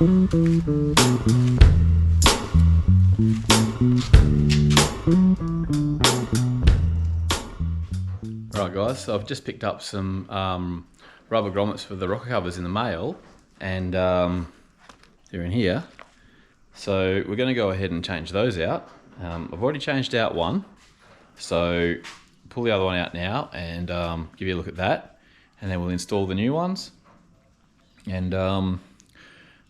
Right guys, so I've just picked up some rubber grommets for the rocker covers in the mail, and they're in here. So we're going to go ahead and change those out. I've already changed out one, so pull the other one out now and give you a look at that, and then we'll install the new ones. And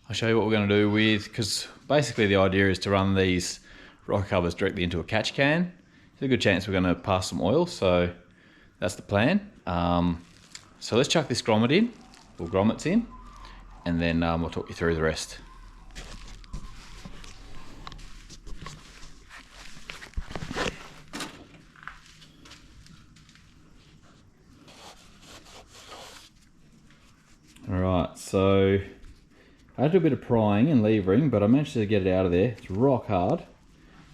I'll show you what we're going to do with, because basically the idea is to run these rocker covers directly into a catch can. There's a good chance we're going to pass some oil, so that's the plan. So let's chuck this grommet in, or grommets in, and then we'll talk you through the rest. Alright, so I had to do a bit of prying and levering, but I managed to get it out of there. It's rock hard.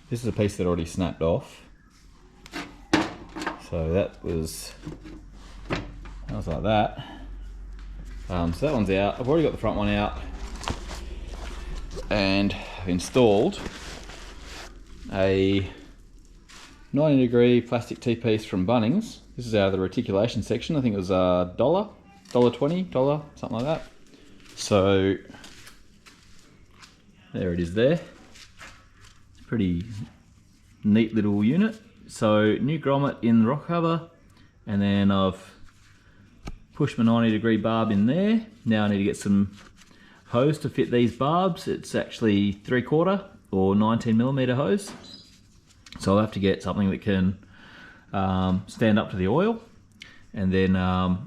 This is a piece that already snapped off. So that was like that. So that one's out. I've already got the front one out, and I've installed a 90-degree plastic T-piece from Bunnings. This is out of the reticulation section. I think it was $1, $1.20, something like that. So there it is there. It's a pretty neat little unit. So new grommet in the rocker cover, and then I've pushed my 90-degree barb in there. Now I need to get some hose to fit these barbs. It's actually 3/4 or 19mm hose. So I'll have to get something that can stand up to the oil. And then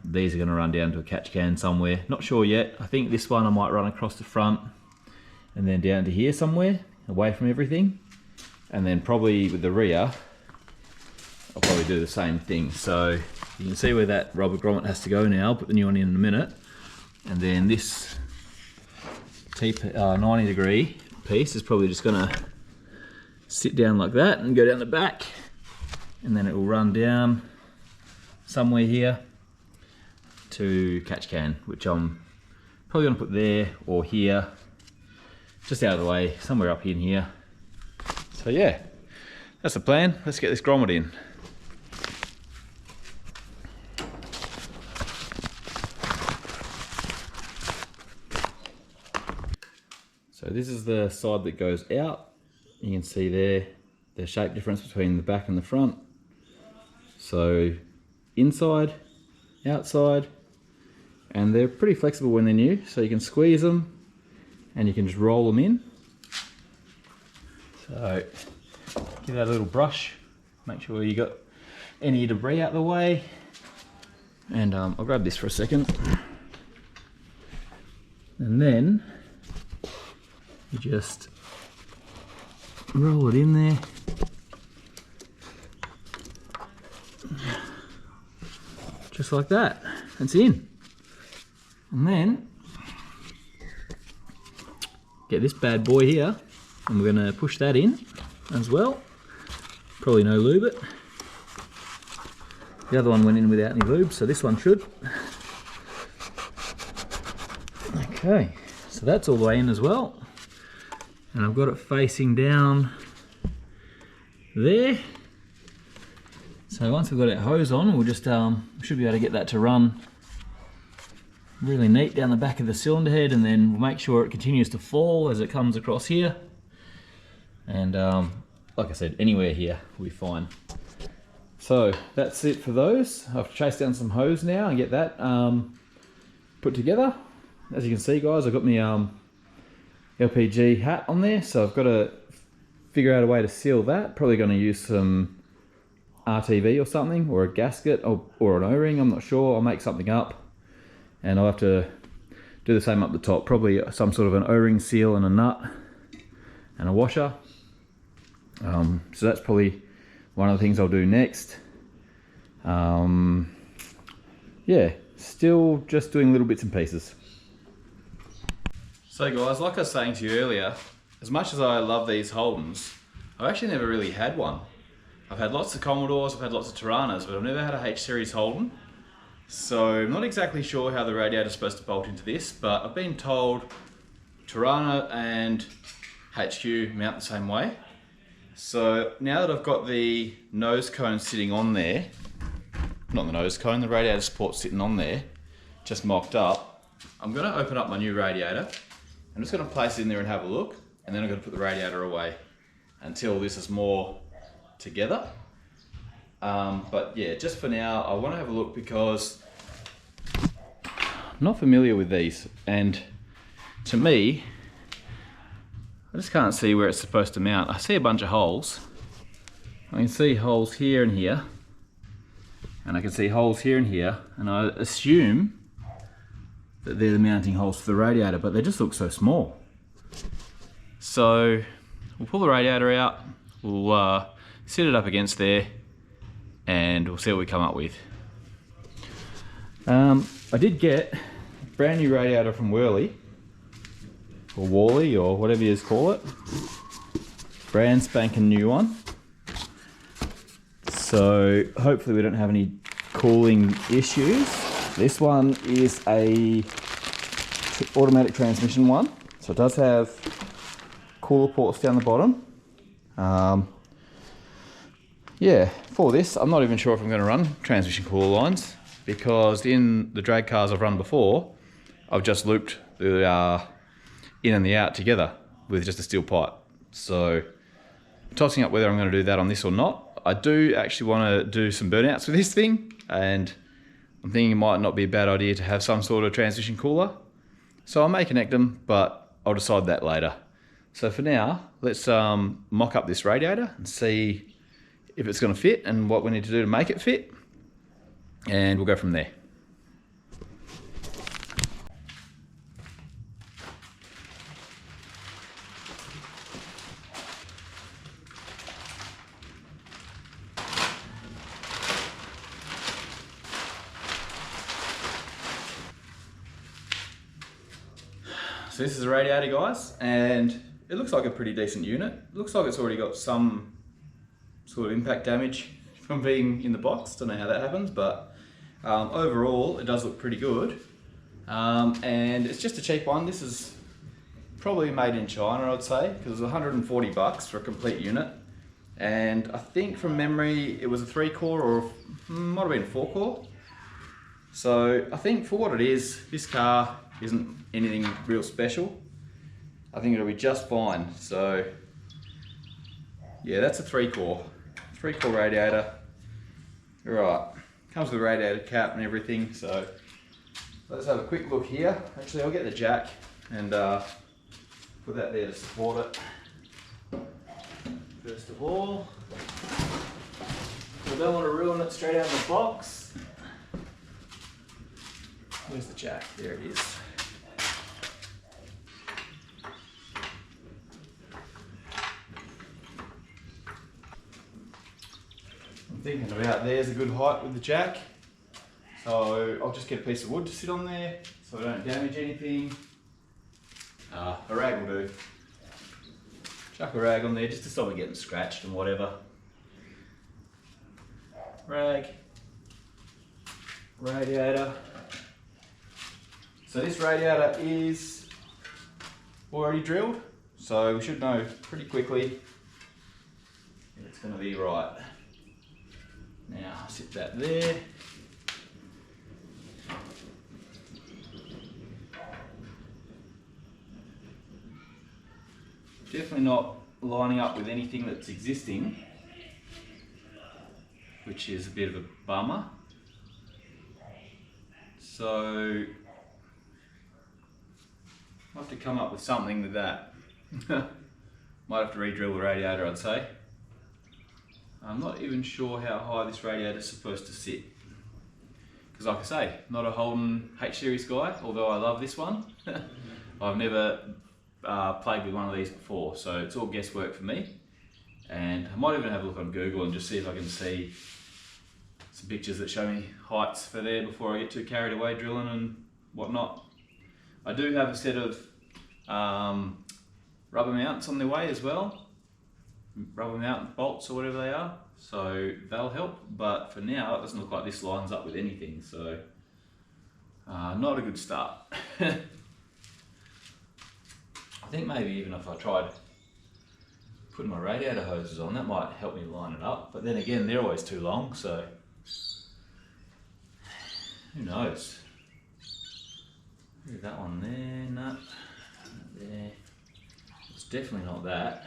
these are going to run down to a catch can somewhere. Not sure yet. I think this one I might run across the front and then down to here somewhere, away from everything. And then probably with the rear, I'll probably do the same thing. So you can see where that rubber grommet has to go now. I'll put the new one in a minute. And then this 90-degree piece is probably just going to sit down like that and go down the back. And then it will run down somewhere here to catch can, which I'm probably going to put there or here, just out of the way, somewhere up in here. So yeah, that's the plan. Let's get this grommet in. So this is the side that goes out. You can see there the shape difference between the back and the front. So inside, outside, and they're pretty flexible when they're new, so you can squeeze them and you can just roll them in. So give that a little brush, make sure you got any debris out of the way, and I'll grab this for a second, and then you just roll it in there. Just like that, it's in. And then get this bad boy here, and we're going to push that in as well. Probably no lube it. The other one went in without any lube, so this one should. Okay, so that's all the way in as well. And I've got it facing down there. So once we've got our hose on, we'll just should be able to get that to run really neat down the back of the cylinder head, and then we'll make sure it continues to fall as it comes across here. And like I said, anywhere here will be fine. So that's it for those. I've chased down some hose now and get that put together. As you can see, guys, I've got my LPG hat on there, so I've got to figure out a way to seal that. Probably going to use some RTV or something, or a gasket, or an O-ring, I'm not sure. I'll make something up, and I'll have to do the same up the top. Probably some sort of an O-ring seal and a nut and a washer. So that's probably one of the things I'll do next. Yeah, still just doing little bits and pieces. So guys, like I was saying to you earlier, as much as I love these Holdens, I've actually never really had one. I've had lots of Commodores, I've had lots of Tiranas, but I've never had a H-series Holden. So I'm not exactly sure how the radiator is supposed to bolt into this, but I've been told Tirana and HQ mount the same way. So now that I've got the nose cone sitting on there, not the nose cone, the radiator support sitting on there, just mocked up, I'm going to open up my new radiator. I'm just going to place it in there and have a look, and then I'm going to put the radiator away until this is more together. But yeah, just for now, I want to have a look because I'm not familiar with these, and to me, I just can't see where it's supposed to mount. I see a bunch of holes. I can see holes here and here, and I can see holes here and here, and I assume that they're the mounting holes for the radiator, but they just look so small. So we'll pull the radiator out, we'll sit it up against there, and we'll see what we come up with. I did get a brand new radiator from Whirly, or Wally, or whatever you call it. Brand spanking new one. So hopefully we don't have any cooling issues. This one is a automatic transmission one, so it does have cooler ports down the bottom. Yeah, for this, I'm not even sure if I'm going to run transmission cooler lines, because in the drag cars I've run before, I've just looped the in and the out together with just a steel pipe. So tossing up whether I'm going to do that on this or not. I do actually want to do some burnouts with this thing, and I'm thinking it might not be a bad idea to have some sort of transmission cooler. So I may connect them, but I'll decide that later. So for now, let's mock up this radiator and see if it's going to fit and what we need to do to make it fit, and we'll go from there. So this is the radiator, guys, and it looks like a pretty decent unit. It looks like it's already got some sort of impact damage from being in the box. Don't know how that happens, but overall it does look pretty good. And it's just a cheap one. This is probably made in China, I'd say, because it was 140 bucks for a complete unit. And I think from memory it was a 3-core, or might have been a 4-core. So I think for what it is, this car isn't anything real special. I think it'll be just fine. So yeah, that's a 3-core radiator. Right, comes with a radiator cap and everything. So let's have a quick look here. Actually, I'll get the jack and put that there to support it. First of all, we don't want to ruin it straight out of the box. Where's the jack? There it is. Thinking about there's a good height with the jack, so I'll just get a piece of wood to sit on there so I don't damage anything. A rag will do. Chuck a rag on there just to stop it getting scratched and whatever. Rag, radiator. So this radiator is already drilled, so we should know pretty quickly if it's going to be right. Now, sit that there. Definitely not lining up with anything that's existing, which is a bit of a bummer. So, I'll have to come up with something with that. Might have to re-drill the radiator, I'd say. I'm not even sure how high this radiator is supposed to sit. Because like I say, not a Holden H-Series guy, although I love this one. I've never played with one of these before, so it's all guesswork for me. And I might even have a look on Google and just see if I can see some pictures that show me heights for there before I get too carried away drilling and whatnot. I do have a set of rubber mounts on their way as well. Rubber mount bolts or whatever they are, so they'll help, but for now it doesn't look like this lines up with anything, so not a good start. think maybe even if I tried putting my radiator hoses on, that might help me line it up. But then again, they're always too long, so who knows? Maybe that one there, no, there. It's definitely not that.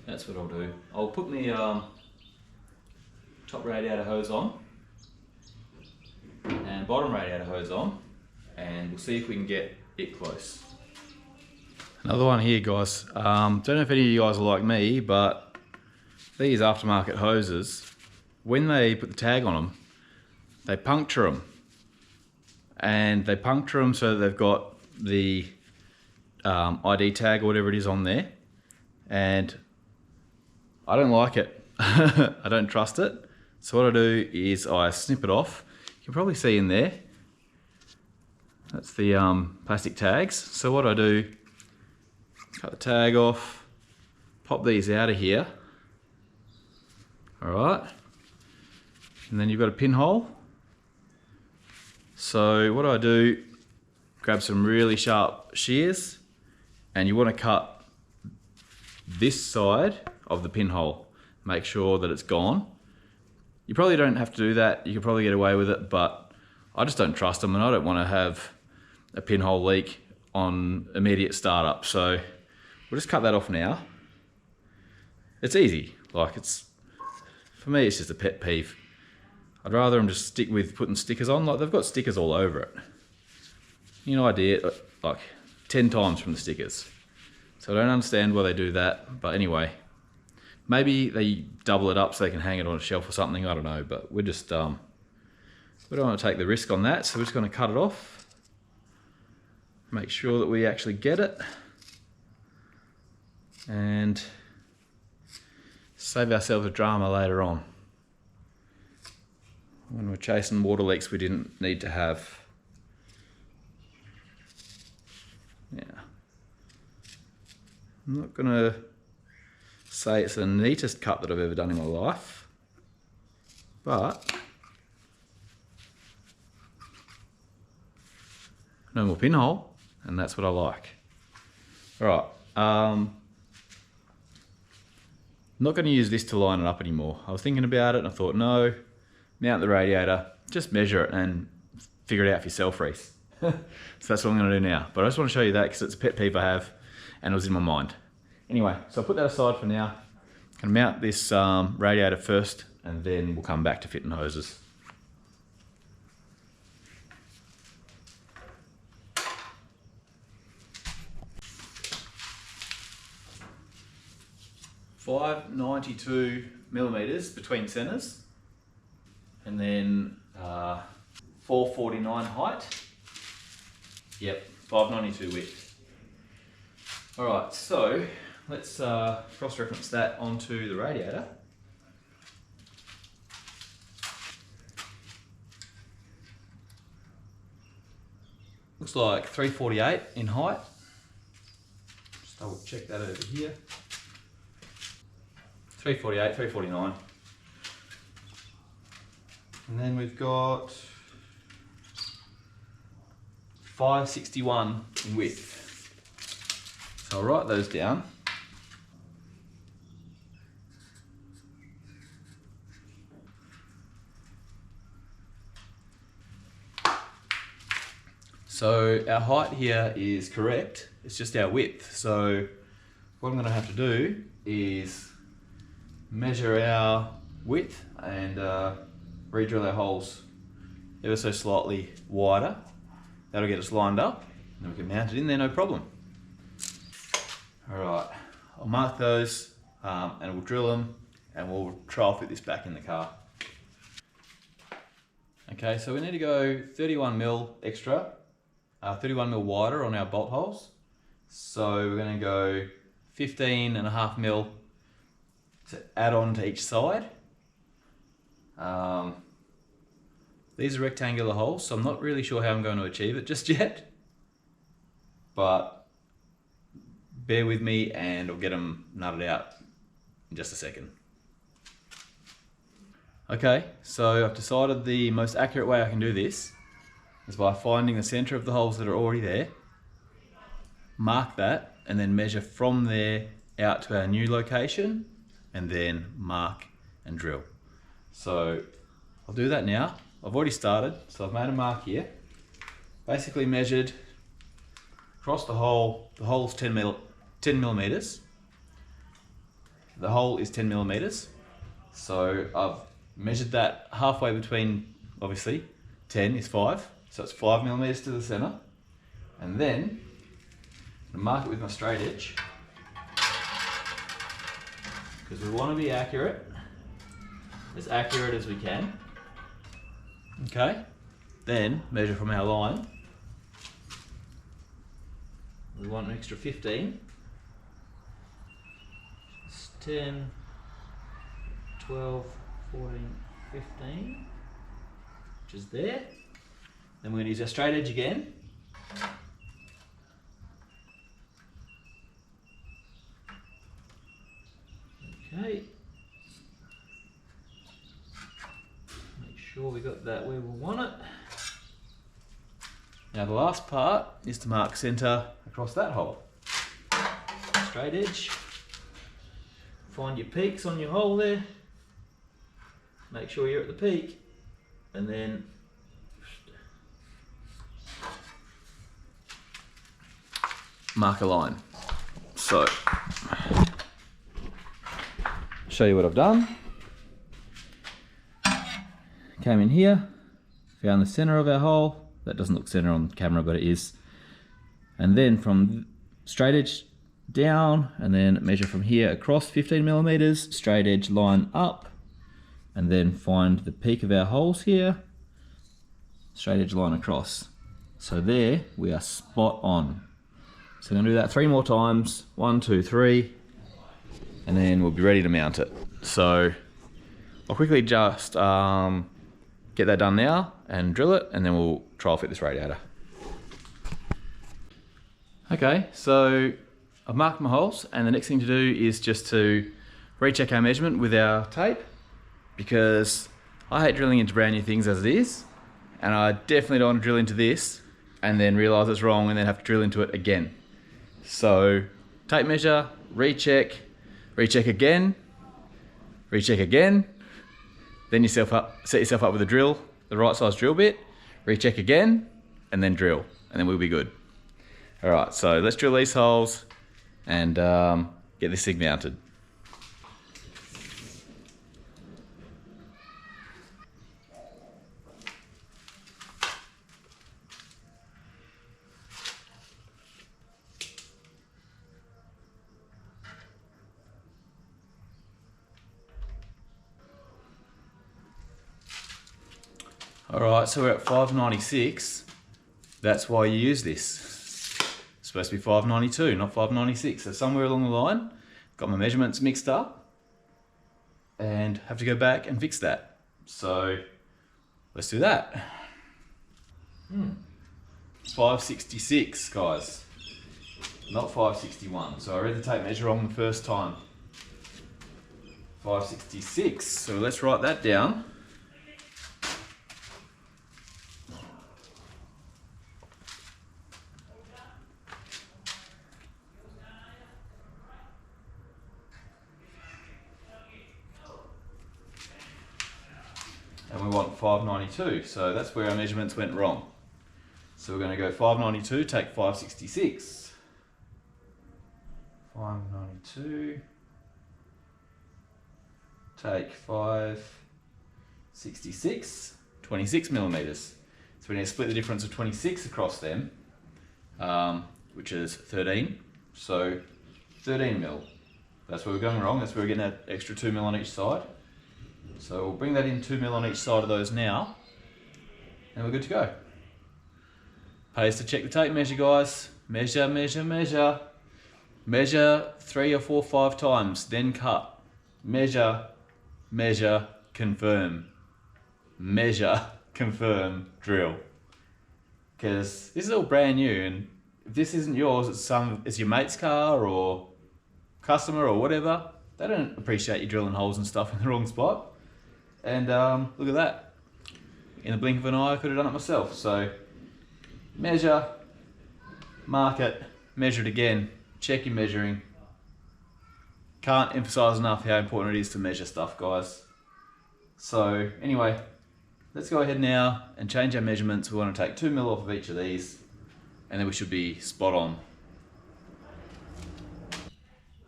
That's what I'll do. I'll put my top radiator hose on and bottom radiator hose on, and we'll see if we can get it close. Another one here, guys. Don't know if any of you guys are like me, but these aftermarket hoses, when they put the tag on them, they puncture them. And they puncture them so that they've got the ID tag or whatever it is on there. And I don't like it. I don't trust it. So what I do is I snip it off. You can probably see in there, that's the plastic tags. So what I do, cut the tag off, pop these out of here. All right. And then you've got a pinhole. So what I do, grab some really sharp shears, and you want to cut this side of the pinhole. Make sure that it's gone. You probably don't have to do that. You could probably get away with it, but I just don't trust them, and I don't want to have a pinhole leak on immediate startup. So we'll just cut that off now. It's easy. Like, it's, for me, it's just a pet peeve. I'd rather them just stick with putting stickers on. Like, they've got stickers all over it. You know, I did like 10 times from the stickers. So I don't understand why they do that. But anyway, maybe they double it up so they can hang it on a shelf or something. I don't know, but we're just, we don't want to take the risk on that. So we're just going to cut it off. Make sure that we actually get it. And save ourselves a drama later on, when we're chasing water leaks we didn't need to have. Yeah. I'm not gonna say it's the neatest cut that I've ever done in my life, but no more pinhole, and that's what I like. All right. Not going to use this to line it up anymore. I was thinking about it and I thought, no, mount the radiator, just measure it and figure it out for yourself, Reese. So that's what I'm going to do now. But I just want to show you that because it's a pet peeve I have and it was in my mind. Anyway, so I'll put that aside for now. I'm going to mount this radiator first, and then we'll come back to fitting hoses. .592 millimeters between centers, and then 449 height. Yep, 592 width. All right, so let's cross-reference that onto the radiator. Looks like 348 in height. Just double check that over here. 348, 349. And then we've got 561 in width. So I'll write those down. So our height here is correct, it's just our width. So what I'm going to have to do is measure our width and re-drill our holes ever so slightly wider. That'll get us lined up and we can mount it in there, no problem. Alright, I'll mark those and we'll drill them and we'll trial fit this back in the car. Okay, so we need to go 31 mil extra, 31 mil wider on our bolt holes. So we're going to go 15.5 mil to add on to each side. These are rectangular holes, so I'm not really sure how I'm going to achieve it just yet. But bear with me and I'll get them nutted out in just a second. Okay, so I've decided the most accurate way I can do this is by finding the center of the holes that are already there, mark that, and then measure from there out to our new location, and then mark and drill. So I'll do that now. I've already started, so I've made a mark here. Basically measured across the hole. The hole's 10 millimeters. The hole is 10 millimeters. So I've measured that halfway between, obviously, 10 is 5. So it's 5 millimeters to the center. And then I'm gonna mark it with my straight edge, because we want to be accurate as we can. Okay, then measure from our line. We want an extra 15. It's 10, 12, 14, 15, which is there. Then we're going to use our straight edge again. Okay. Make sure we got that where we want it. Now the last part is to mark center across that hole. Straight edge. Find your peaks on your hole there. Make sure you're at the peak. And then mark a line. So, show you what I've done. Came in here, found the center of our hole. That doesn't look center on camera, but it is. And then from straight edge down, and then measure from here across 15 millimeters, straight edge line up, and then find the peak of our holes here, straight edge line across. So there, we are spot on. So I'm gonna do that 3 more times, 1, 2, 3, and then we'll be ready to mount it. So I'll quickly just get that done now and drill it, and then we'll trial fit this radiator. Okay, so I've marked my holes, and the next thing to do is just to recheck our measurement with our tape, because I hate drilling into brand new things as it is, and I definitely don't want to drill into this and then realize it's wrong and then have to drill into it again. So tape measure, recheck, recheck again, then set yourself up with a drill, the right size drill bit, recheck again, and then drill, and then we'll be good. All right, so let's drill these holes and get this thing mounted. Alright, so we're at 596. That's why you use this. It's supposed to be 592, not 596. So somewhere along the line, got my measurements mixed up and have to go back and fix that. So let's do that. 566, guys, not 561. So I read the tape measure wrong the first time. 566, so let's write that down. And we want 592, so that's where our measurements went wrong. So we're going to go 592, take 566. 592, take 566, 26 millimeters. So we need to split the difference of 26 across them, which is 13. So 13 mil. That's where we're going wrong. That's where we're getting that extra 2 mil on each side. So we'll bring that in 2 mil on each side of those now, and we're good to go. Pays to check the tape measure, guys. Measure, measure, measure. Measure 3 or 4 or 5 times, then cut. Measure, measure, confirm. Measure, confirm, drill. Because this is all brand new, and if this isn't yours, it's your mate's car or customer or whatever, they don't appreciate you drilling holes and stuff in the wrong spot. And look at that. In the blink of an eye, I could have done it myself. So measure, mark it, measure it again, check your measuring. Can't emphasize enough how important it is to measure stuff, guys. So anyway, let's go ahead now and change our measurements. We want to take 2 mil off of each of these, and then we should be spot on.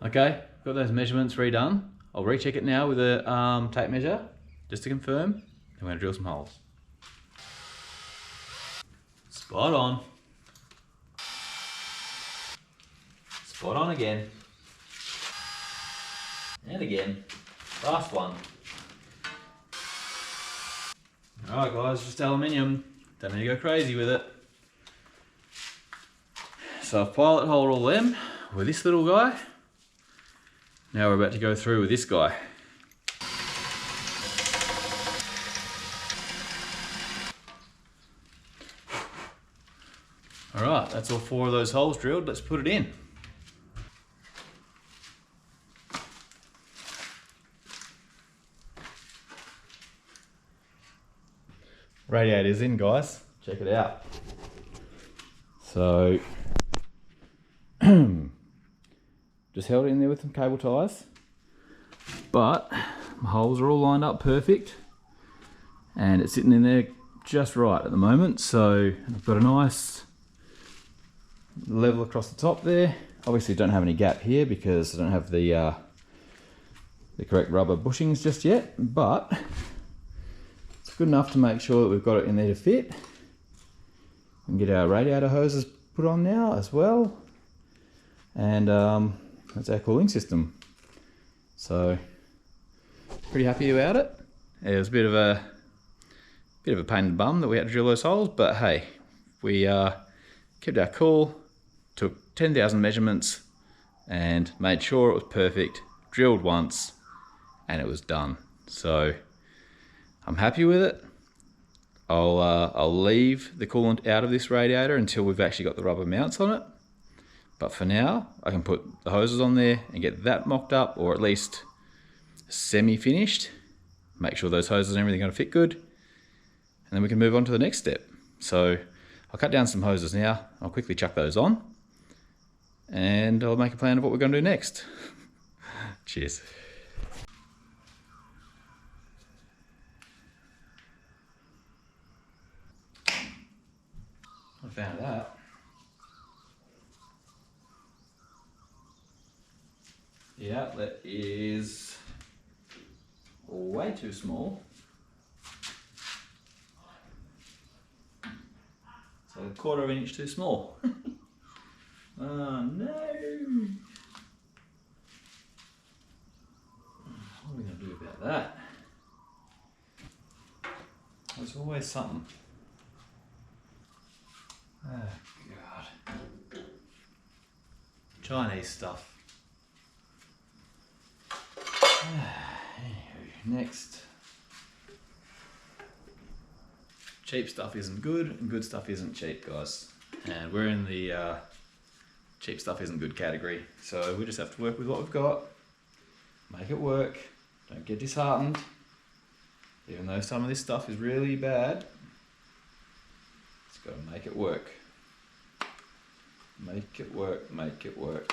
Okay, got those measurements redone. I'll recheck it now with a tape measure, just to confirm. Then we're going to drill some holes. Spot on. Spot on again. And again. Last one. Alright guys, just aluminium. Don't need to go crazy with it. So I've pilot holed all them with this little guy. Now we're about to go through with this guy. Alright, that's all 4 of those holes drilled. Let's put it in. Radiator's in, guys. Check it out. So, just held it in there with some cable ties, but my holes are all lined up perfect, and it's sitting in there just right at the moment. So I've got a nice level across the top there. Obviously don't have any gap here because I don't have the correct rubber bushings just yet, but it's good enough to make sure that we've got it in there to fit. We can get our radiator hoses put on now as well, and that's our cooling system. So pretty happy about it. It was a bit of a pain in the bum that we had to drill those holes, but hey, we kept our cool, took 10,000 measurements and made sure it was perfect, drilled once, and it was done. So I'm happy with it. I'll leave the coolant out of this radiator until we've actually got the rubber mounts on it. But for now, I can put the hoses on there and get that mocked up, or at least semi-finished. Make sure those hoses and everything are going to fit good. And then we can move on to the next step. So I'll cut down some hoses now. I'll quickly chuck those on. And I'll make a plan of what we're going to do next. Cheers. I found that. The outlet is way too small. So a 1/4 inch too small. Oh no! What are we going to do about that? There's always something. Oh God. Chinese stuff. Anywho, next. Cheap stuff isn't good, and good stuff isn't cheap, guys. And we're in the cheap stuff isn't good category. So we just have to work with what we've got, make it work, don't get disheartened. Even though some of this stuff is really bad, it's got to make it work. Make it work, make it work.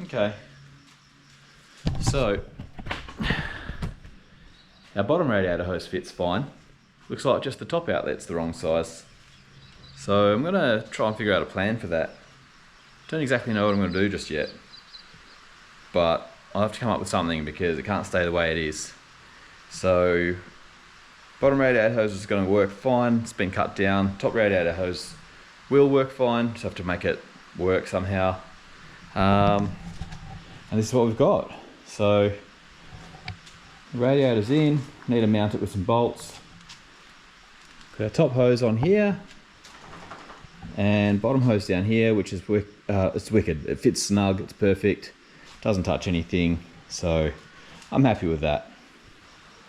Okay, so our bottom radiator hose fits fine. Looks like just the top outlet's the wrong size. So I'm gonna try and figure out a plan for that. Don't exactly know what I'm gonna do just yet, but I'll have to come up with something because it can't stay the way it is. So bottom radiator hose is gonna work fine. It's been cut down. Top radiator hose will work fine. Just have to make it work somehow. And this is what we've got. So the radiator's in, need to mount it with some bolts. Got our top hose on here and bottom hose down here, which is it's wicked. It fits snug, it's perfect, doesn't touch anything, so I'm happy with that.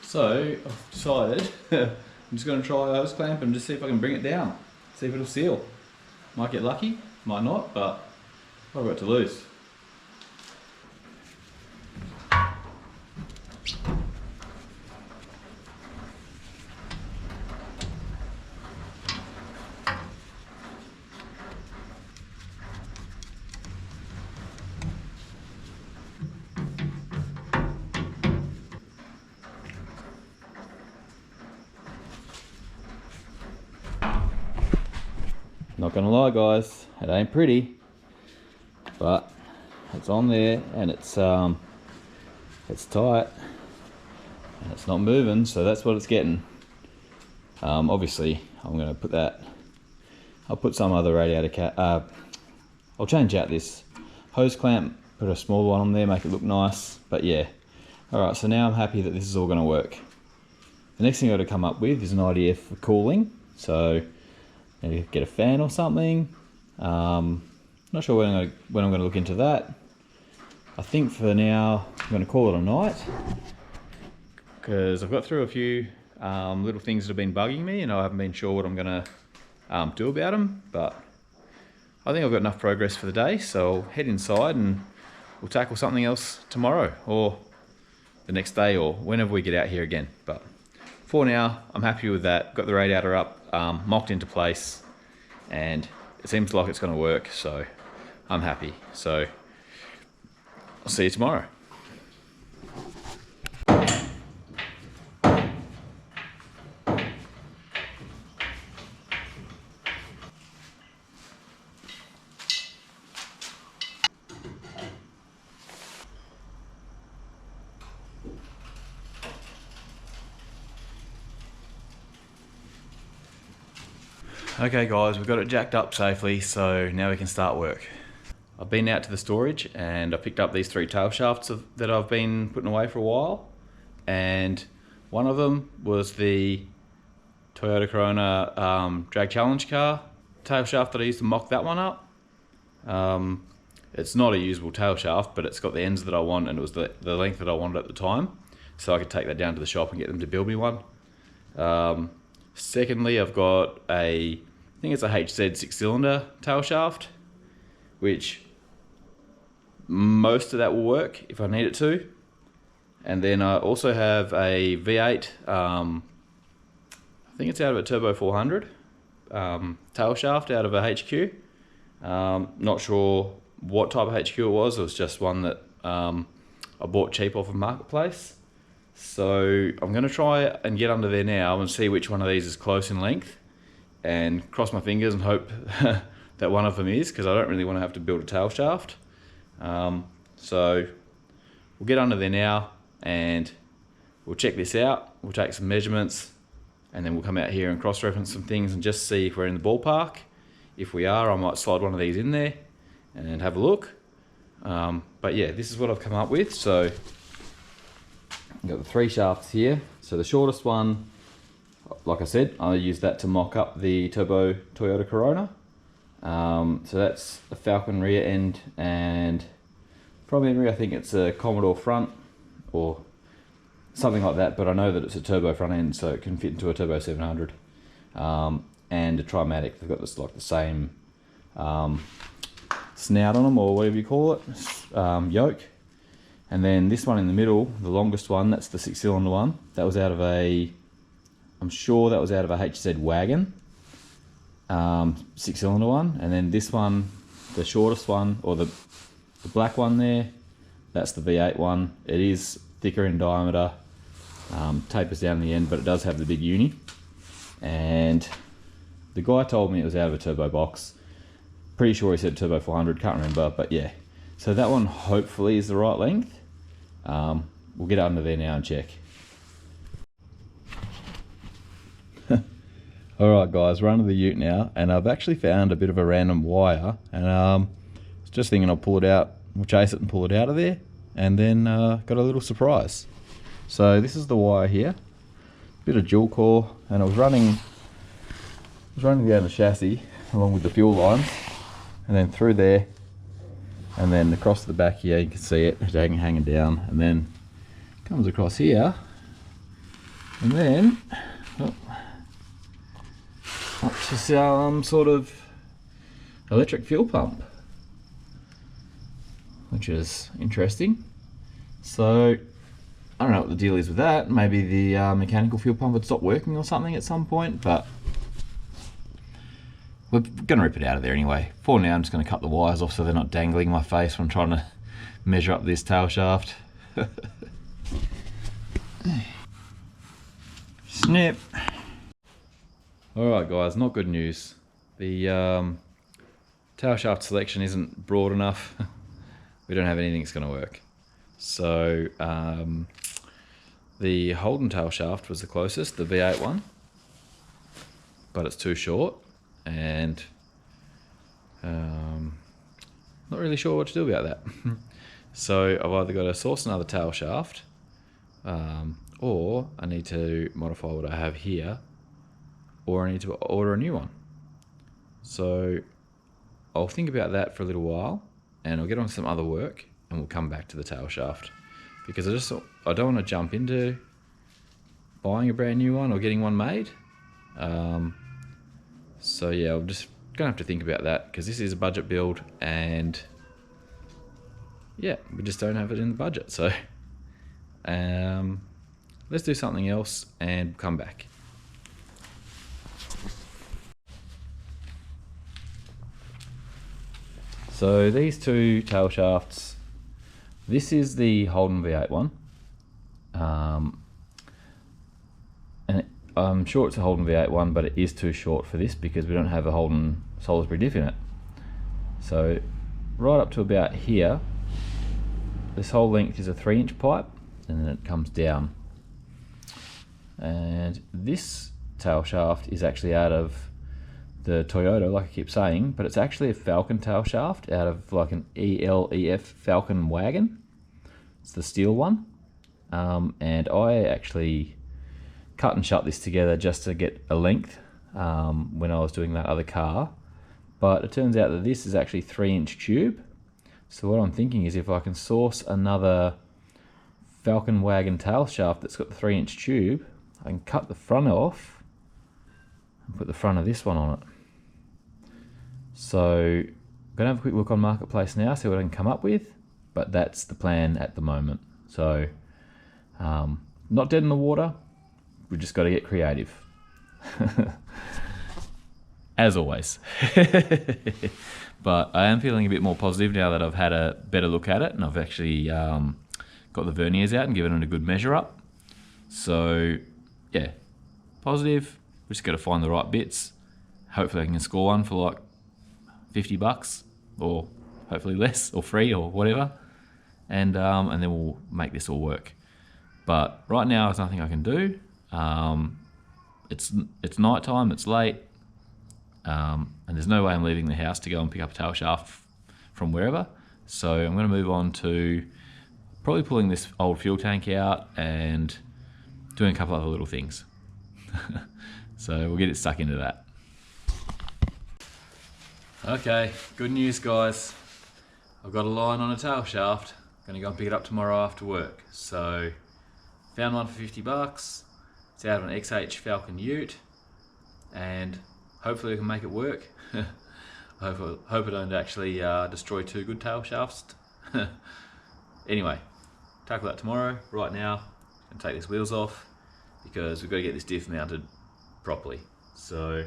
So I've decided I'm just going to try a hose clamp and just see if I can bring it down, see if it'll seal. Might get lucky, might not, but what have I got to lose? Not gonna lie guys, it ain't pretty, but it's on there and it's tight and it's not moving, so that's what it's getting. Obviously I'm gonna put that, I'll put some other radiator I'll change out this hose clamp, put a smaller one on there, make it look nice, but yeah. Alright, so now I'm happy that this is all gonna work. The next thing I've got to come up with is an idea for cooling, so maybe get a fan or something. Not sure when I'm going to look into that. I think for now I'm going to call it a night, because I've got through a few little things that have been bugging me and I haven't been sure what I'm going to do about them, but I think I've got enough progress for the day, so I'll head inside and we'll tackle something else tomorrow or the next day or whenever we get out here again. But for now, I'm happy with that. Got the radiator up, mocked into place, and it seems like it's going to work, so I'm happy. So I'll see you tomorrow. Okay guys, we've got it jacked up safely, so now we can start work. I've been out to the storage and I picked up these 3 tail shafts that I've been putting away for a while, and one of them was the Toyota Corona drag challenge car tail shaft that I used to mock that one up. It's not a usable tail shaft, but it's got the ends that I want and it was the length that I wanted at the time, so I could take that down to the shop and get them to build me one. Secondly, I've got I think it's a HZ 6-cylinder tail shaft, which most of that will work if I need it to. And then I also have a V8, I think it's out of a Turbo 400 tail shaft out of a HQ. Not sure what type of HQ it was just one that I bought cheap off of Marketplace. So I'm going to try and get under there now and see which one of these is close in length, and cross my fingers and hope that one of them is, because I don't really want to have to build a tail shaft. So we'll get under there now and we'll check this out, we'll take some measurements, and then we'll come out here and cross-reference some things and just see if we're in the ballpark. If we are, I might slide one of these in there and have a look. But yeah, this is what I've come up with. So I've got the 3 shafts here. So the shortest one, like I said, I use that to mock up the turbo Toyota Corona. So that's a Falcon rear end, and from memory I think it's a Commodore front or something like that, but I know that it's a turbo front end, so it can fit into a Turbo 700. And a Trimatic. They've got this like the same snout on them, or whatever you call it, yoke. And then this one in the middle, the longest one, that's the 6-cylinder one. That was out of a, I'm sure that was out of a HZ wagon, 6-cylinder one. And then this one, the shortest one, or the black one there, that's the V8 one. It is thicker in diameter, tapers down the end, but it does have the big uni. And the guy told me it was out of a turbo box. Pretty sure he said Turbo 400, can't remember, but yeah. So that one hopefully is the right length. We'll get under there now and check. Alright guys, we're under the ute now, and I've actually found a bit of a random wire, and I was just thinking I'll pull it out, we'll chase it and pull it out of there, and then got a little surprise. So this is the wire here, bit of dual core, and I was running down the chassis along with the fuel lines, and then through there, and then across the back here, you can see it hanging down, and then comes across here, and then up to some sort of electric fuel pump, which is interesting. So I don't know what the deal is with that. Maybe the mechanical fuel pump had stopped working or something at some point, but we're going to rip it out of there anyway. For now, I'm just going to cut the wires off so they're not dangling in my face when I'm trying to measure up this tail shaft. Snip. Alright guys, not good news. the tail shaft selection isn't broad enough. We don't have anything that's going to work. So the Holden tail shaft was the closest, the V8 one, but it's too short, and not really sure what to do about that. So I've either got to source another tail shaft, or I need to modify what I have here, or I need to order a new one. So I'll think about that for a little while, and I'll get on some other work, and we'll come back to the tail shaft, because I don't want to jump into buying a brand new one or getting one made. So yeah, I'm just gonna have to think about that, because this is a budget build, and yeah, we just don't have it in the budget. So let's do something else and come back. So these two tail shafts, this is the Holden V8 one, and I'm sure it's a Holden V8 one, but it is too short for this because we don't have a Holden Salisbury diff in it. So right up to about here, this whole length is a 3-inch pipe, and then it comes down. And this tail shaft is actually out of the Toyota, like I keep saying, but it's actually a Falcon tail shaft out of like an ELEF Falcon wagon. It's the steel one, and I actually cut and shut this together just to get a length when I was doing that other car, but it turns out that this is actually 3-inch tube. So what I'm thinking is, if I can source another Falcon wagon tail shaft that's got the 3-inch tube, I can cut the front off and put the front of this one on it. So I'm going to have a quick look on Marketplace now, see what I can come up with, but that's the plan at the moment. So not dead in the water, we've just got to get creative. As always. But I am feeling a bit more positive now that I've had a better look at it, and I've actually got the verniers out and given it a good measure up. So yeah, positive. We just got to find the right bits. Hopefully I can score one for like $50, or hopefully less, or free, or whatever, and then we'll make this all work. But right now there's nothing I can do. It's night time, it's late, and there's no way I'm leaving the house to go and pick up a tail shaft from wherever. So I'm going to move on to probably pulling this old fuel tank out and doing a couple other little things. So we'll get it stuck into that. Okay, good news guys. I've got a line on a tail shaft. I'm gonna go and pick it up tomorrow after work. So found one for $50. It's out of an XH Falcon Ute, and hopefully we can make it work. I hope I don't actually destroy two good tail shafts. Anyway, tackle that tomorrow. Right now, I'm gonna take these wheels off because we've got to get this diff mounted properly. So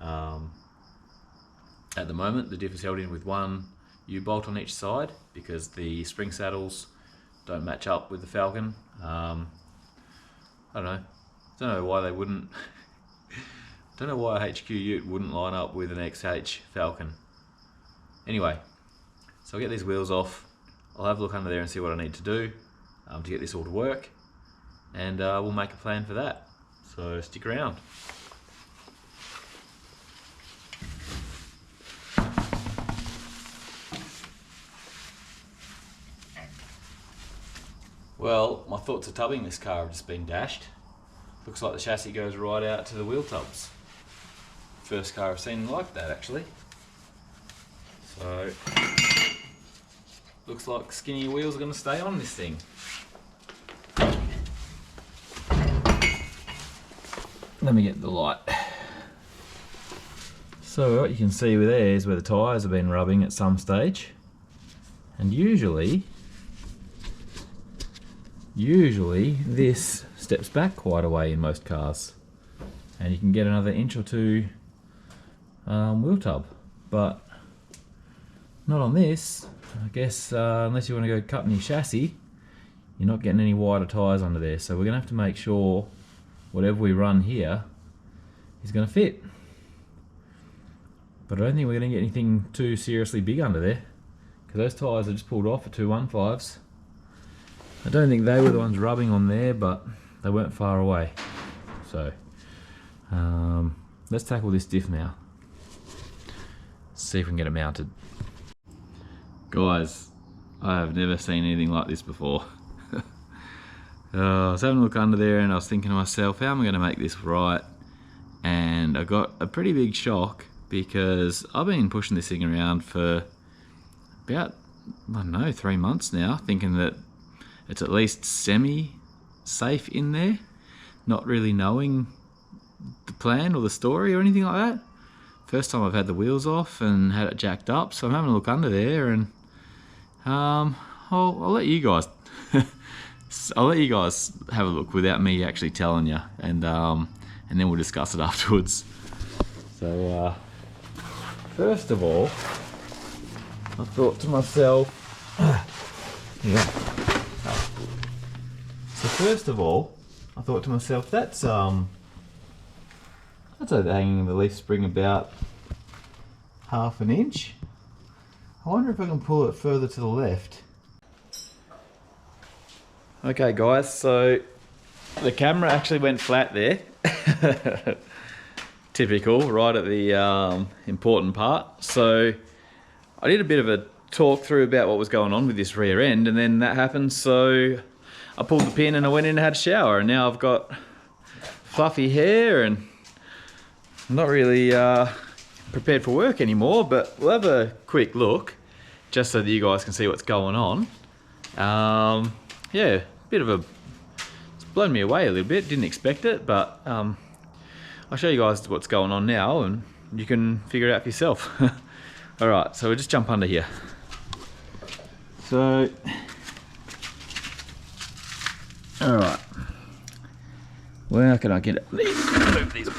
at the moment the diff is held in with one U-bolt on each side because the spring saddles don't match up with the Falcon. I don't know why they wouldn't. Don't know why a HQ Ute wouldn't line up with an XH Falcon. Anyway, so I'll get these wheels off. I'll have a look under there and see what I need to do to get this all to work, and we'll make a plan for that. So stick around. Well, my thoughts of tubbing this car have just been dashed. Looks like the chassis goes right out to the wheel tubs. First car I've seen like that actually. So, looks like skinny wheels are going to stay on this thing. Let me get the light. So what you can see with there is where the tyres have been rubbing at some stage. And usually this steps back quite a way in most cars, and you can get another inch or two wheel tub, but not on this. I guess unless you want to go cutting your chassis, you're not getting any wider tyres under there, so we're going to have to make sure whatever we run here is going to fit. But I don't think we're going to get anything too seriously big under there, because those tyres are just pulled off at 215s. I don't think they were the ones rubbing on there, but they weren't far away. So let's tackle this diff now. See if we can get it mounted. Guys, I have never seen anything like this before. I was having a look under there and I was thinking to myself, how am I going to make this right? And I got a pretty big shock, because I've been pushing this thing around for about, I don't know, 3 months now, thinking that it's at least semi-safe in there, not really knowing the plan or the story or anything like that. First time I've had the wheels off and had it jacked up, so I'm having a look under there, and I'll let you guys I'll let you guys have a look without me actually telling you, and then we'll discuss it afterwards. So first of all, I thought to myself, that's overhanging the leaf spring about ½ an inch. I wonder if I can pull it further to the left. Okay guys, so the camera actually went flat there. Typical, right at the important part. So I did a bit of a talk through about what was going on with this rear end, and then that happened, so I pulled the pin and I went in and had a shower, and now I've got fluffy hair and I'm not really prepared for work anymore, but we'll have a quick look just so that you guys can see what's going on. Yeah, it's blown me away a little bit, didn't expect it, but I'll show you guys what's going on now and you can figure it out for yourself. Alright, so we'll just jump under here. So, alright, where can I get it? Move these.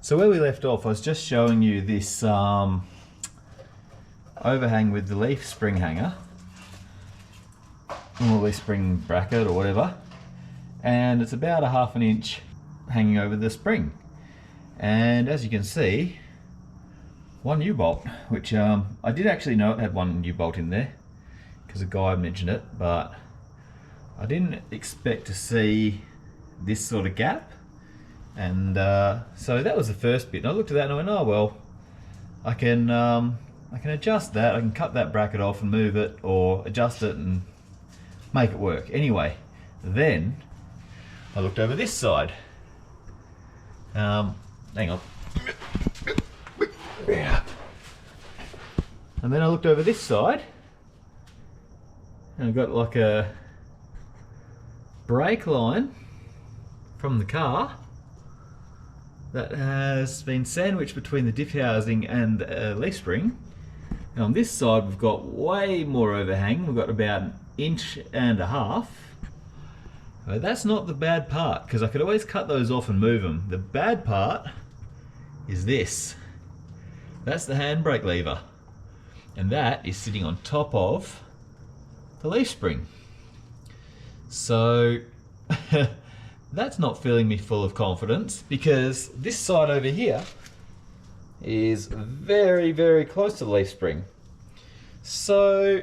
So where we left off, I was just showing you this overhang with the leaf spring hanger, or leaf spring bracket or whatever, and it's about ½ an inch hanging over the spring. And as you can see, one U-bolt, which I did actually know it had one U-bolt in there because a guy mentioned it, but I didn't expect to see this sort of gap. And so that was the first bit, and I looked at that and I went, oh well, I can adjust that, I can cut that bracket off and move it, or adjust it and make it work. Anyway, then I looked over this side. Hang on. And then I looked over this side, and I've got like a brake line from the car that has been sandwiched between the diff housing and the leaf spring. And on this side we've got way more overhang. We've got about 1.5 inches. That's not the bad part, because I could always cut those off and move them. The bad part is this. That's the handbrake lever, and that is sitting on top of the leaf spring. So that's not filling me full of confidence, because this side over here is very, very close to the leaf spring. So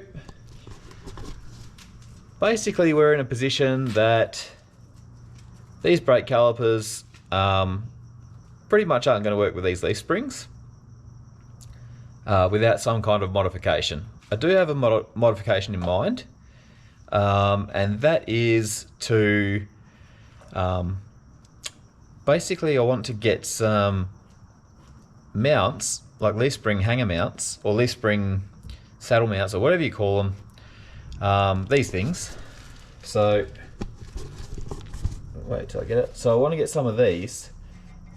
basically we're in a position that these brake calipers pretty much aren't going to work with these leaf springs without some kind of modification. I do have a modification in mind, and that is to basically I want to get some mounts, like leaf spring hanger mounts or leaf spring saddle mounts or whatever you call them, these things. So wait till I get it. So I want to get some of these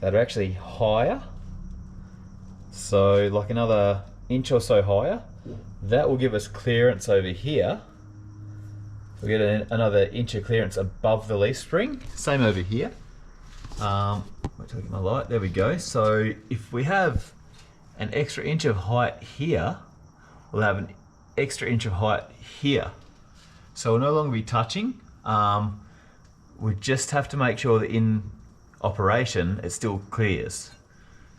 that are actually higher, so like another 1 inch or so higher. That will give us clearance over here. We'll get another 1 inch of clearance above the leaf spring. Same over here. Wait till I get my light. There we go. So if we have an extra 1 inch of height here, we'll have an extra 1 inch of height here. So we'll no longer be touching. we just have to make sure that in operation it still clears.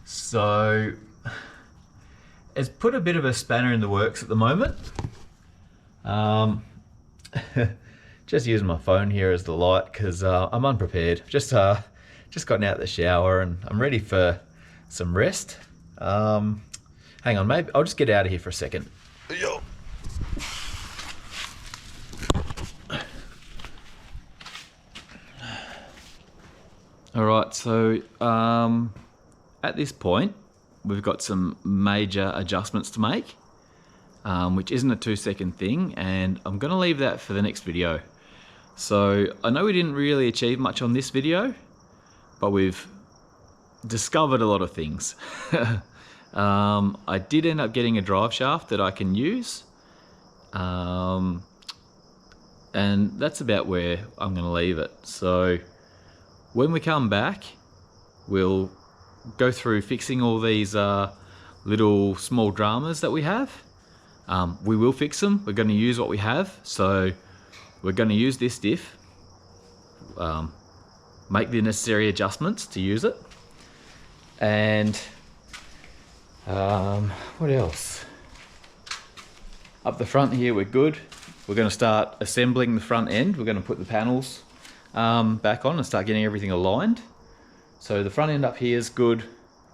So it's put a bit of a spanner in the works at the moment. Just using my phone here as the light because I'm unprepared. Just gotten out of the shower and I'm ready for some rest. Hang on, maybe I'll just get out of here for a second. All right, so at this point, we've got some major adjustments to make, which isn't a 2-second thing, and I'm gonna leave that for the next video. So I know we didn't really achieve much on this video, but we've discovered a lot of things. I did end up getting a drive shaft that I can use, and that's about where I'm gonna leave it. So when we come back, we'll go through fixing all these little small dramas that we have. We will fix them. We're going to use what we have. So we're going to use this diff, make the necessary adjustments to use it. And what else? Up the front here, we're good. We're going to start assembling the front end. We're going to put the panels back on and start getting everything aligned. So the front end up here is good.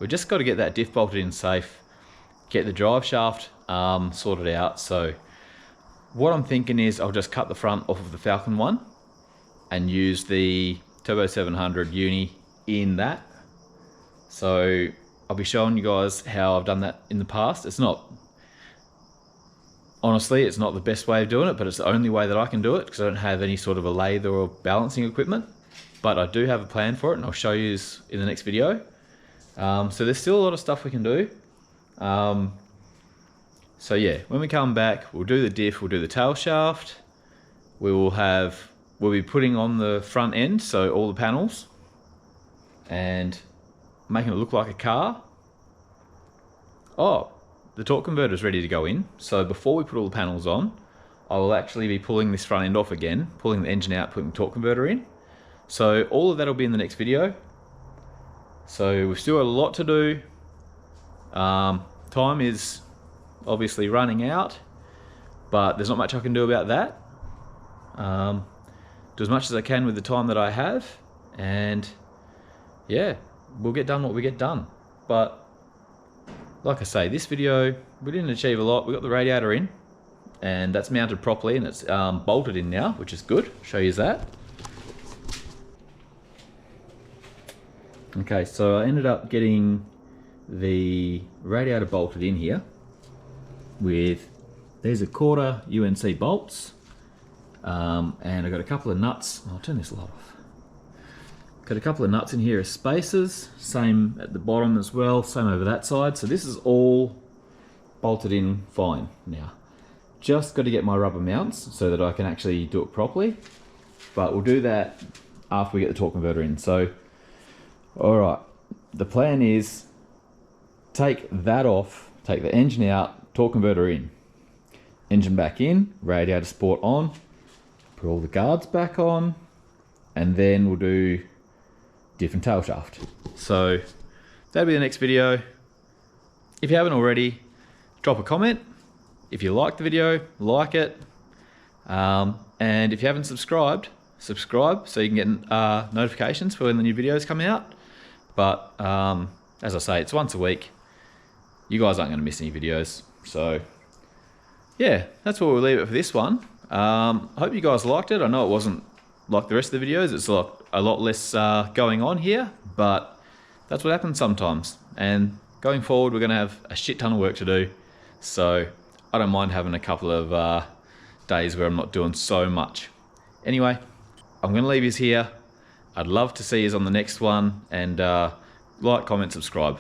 We've just got to get that diff bolted in safe, get the drive shaft sorted out. So what I'm thinking is I'll just cut the front off of the Falcon one and use the Turbo 700 uni in that. So I'll be showing you guys how I've done that in the past. It's not, honestly, it's not the best way of doing it, but it's the only way that I can do it because I don't have any sort of a lathe or balancing equipment. But I do have a plan for it and I'll show you in the next video. So there's still a lot of stuff we can do. So yeah, when we come back, we'll do the diff, we'll do the tail shaft. We'll be putting on the front end, so all the panels, and making it look like a car. Oh, the torque converter is ready to go in. So before we put all the panels on, I will actually be pulling this front end off again, pulling the engine out, putting the torque converter in. So all of that will be in the next video. So we've still got a lot to do. Time is obviously running out, but there's not much I can do about that. Do as much as I can with the time that I have, and yeah, we'll get done what we get done. But like I say, this video, we didn't achieve a lot. We got the radiator in, and that's mounted properly, and it's bolted in now, which is good. Show you that. Okay, so I ended up getting the radiator bolted in here with, these are 1/4 UNC bolts, and I've got a couple of nuts. I'll turn this light off. Got a couple of nuts in here as spacers, same at the bottom as well, same over that side. So this is all bolted in fine now. Just got to get my rubber mounts so that I can actually do it properly, but we'll do that after we get the torque converter in. So alright, the plan is take that off, take the engine out, torque converter in, engine back in, radiator support on, put all the guards back on, and then we'll do diff and tail shaft. So that'll be the next video. If you haven't already, drop a comment. If you like the video, like it, and if you haven't subscribed, subscribe so you can get notifications for when the new videos come out. But as I say, it's once a week. You guys aren't going to miss any videos. So yeah, that's where we'll leave it for this one. Hope you guys liked it. I know it wasn't like the rest of the videos. It's a lot less going on here, but that's what happens sometimes. And going forward, we're going to have a shit ton of work to do. So I don't mind having a couple of days where I'm not doing so much. Anyway, I'm going to leave you here. I'd love to see you on the next one, and like, comment, subscribe.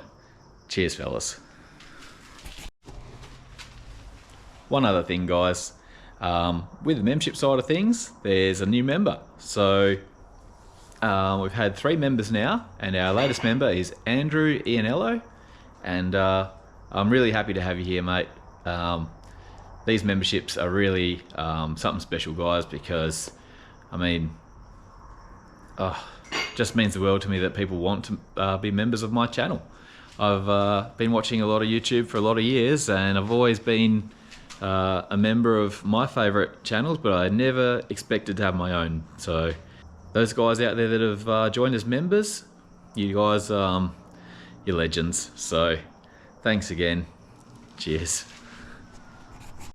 Cheers, fellas. One other thing, guys, with the membership side of things, there's a new member. So we've had 3 members now, and our latest member is Andrew Ianello, and I'm really happy to have you here, mate. These memberships are really something special, guys, because I mean, just means the world to me that people want to be members of my channel. I've been watching a lot of YouTube for a lot of years, and I've always been a member of my favourite channels, but I never expected to have my own. So those guys out there that have joined as members, you guys, you're legends. So thanks again. Cheers.